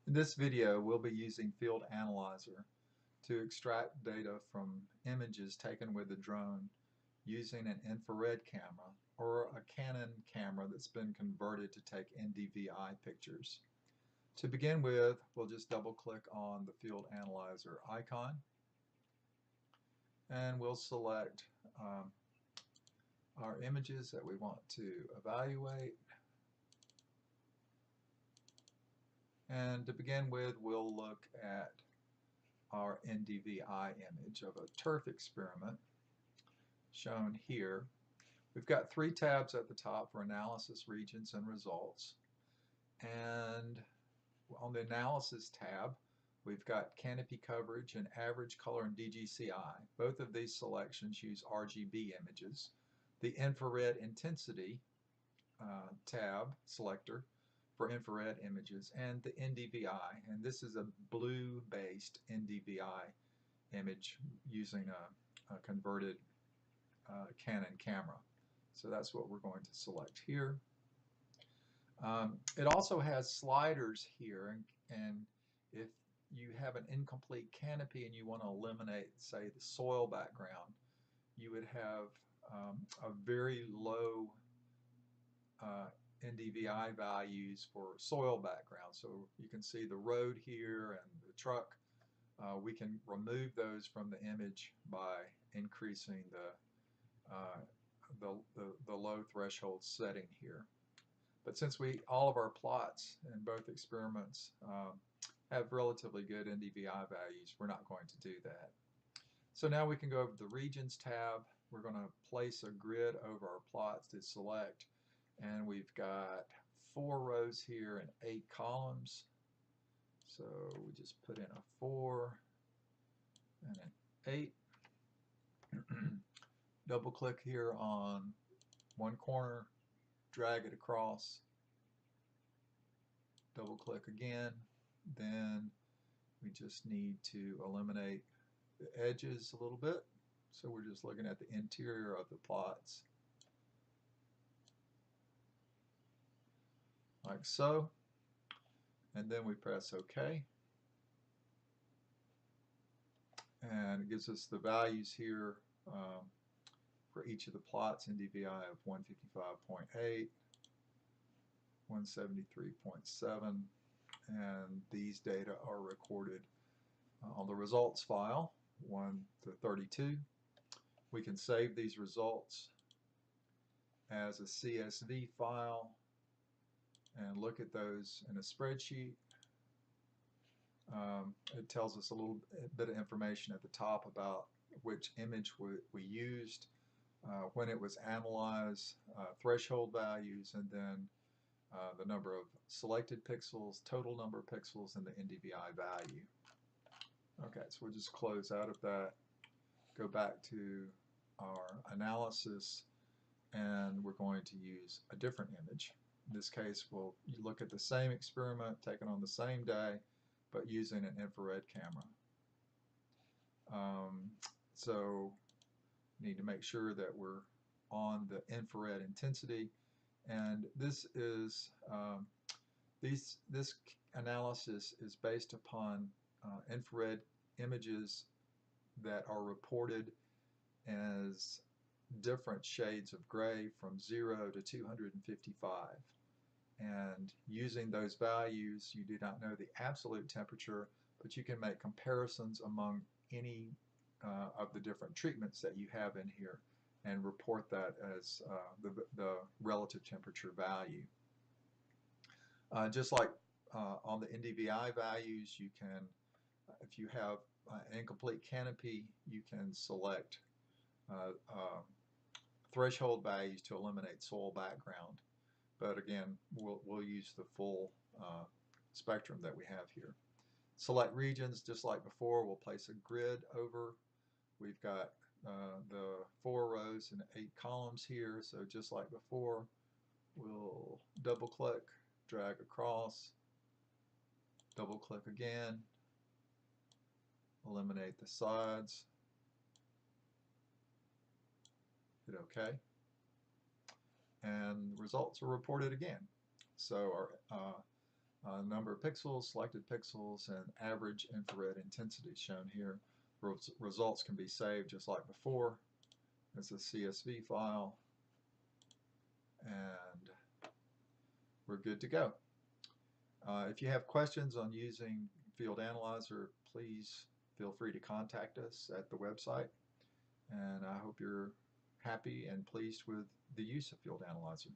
In this video, we'll be using Field Analyzer to extract data from images taken with a drone using an infrared camera or a Canon camera that's been converted to take NDVI pictures. To begin with, we'll just double-click on the Field Analyzer icon, and we'll select our images that we want to evaluate. And to begin with, we'll look at our NDVI image of a turf experiment shown here. We've got three tabs at the top for analysis, regions, and results. And on the analysis tab, we've got canopy coverage and average color and DGCI. Both of these selections use RGB images. The infrared intensity tab selector for infrared images, and the NDVI, and this is a blue-based NDVI image using a converted Canon camera. So that's what we're going to select here. It also has sliders here, and if you have an incomplete canopy and you want to eliminate, say, the soil background, you would have a very low NDVI values for soil background. So you can see the road here and the truck. We can remove those from the image by increasing the low threshold setting here. But since all of our plots in both experiments have relatively good NDVI values, we're not going to do that. So now we can go over to the Regions tab. We're going to place a grid over our plots to select, and we've got 4 rows here and 8 columns. So we just put in a 4 and an 8. Double click here on one corner, drag it across, double click again, then we just need to eliminate the edges a little bit. So we're just looking at the interior of the plots, like so, and then we press OK, and it gives us the values here for each of the plots. NDVI of 155.8, 173.7, and these data are recorded on the results file 1 to 32. We can save these results as a CSV file and look at those in a spreadsheet. It tells us a little bit of information at the top about which image we used, when it was analyzed, threshold values, and then the number of selected pixels, total number of pixels, and the NDVI value. Okay, so we'll just close out of that, go back to our analysis, and we're going to use a different image. In this case, we'll look at the same experiment taken on the same day, but using an infrared camera. So need to make sure that we're on the infrared intensity, and this is this analysis is based upon infrared images that are reported as different shades of gray from 0 to 255. And using those values, you do not know the absolute temperature, but you can make comparisons among any of the different treatments that you have in here and report that as the relative temperature value. Just like on the NDVI values, you can, if you have an incomplete canopy, you can select threshold values to eliminate soil background. But again, we'll use the full spectrum that we have here. Select regions, just like before, we'll place a grid over. We've got the 4 rows and 8 columns here, so just like before, we'll double click, drag across, double click again, eliminate the sides, hit OK, and results are reported again. So Number of pixels, selected pixels, and average infrared intensity shown here. Results can be saved just like before as a CSV file, and we're good to go. If you have questions on using Field Analyzer, please feel free to contact us at the website, and I hope you're happy and pleased with the use of Field Analyzer.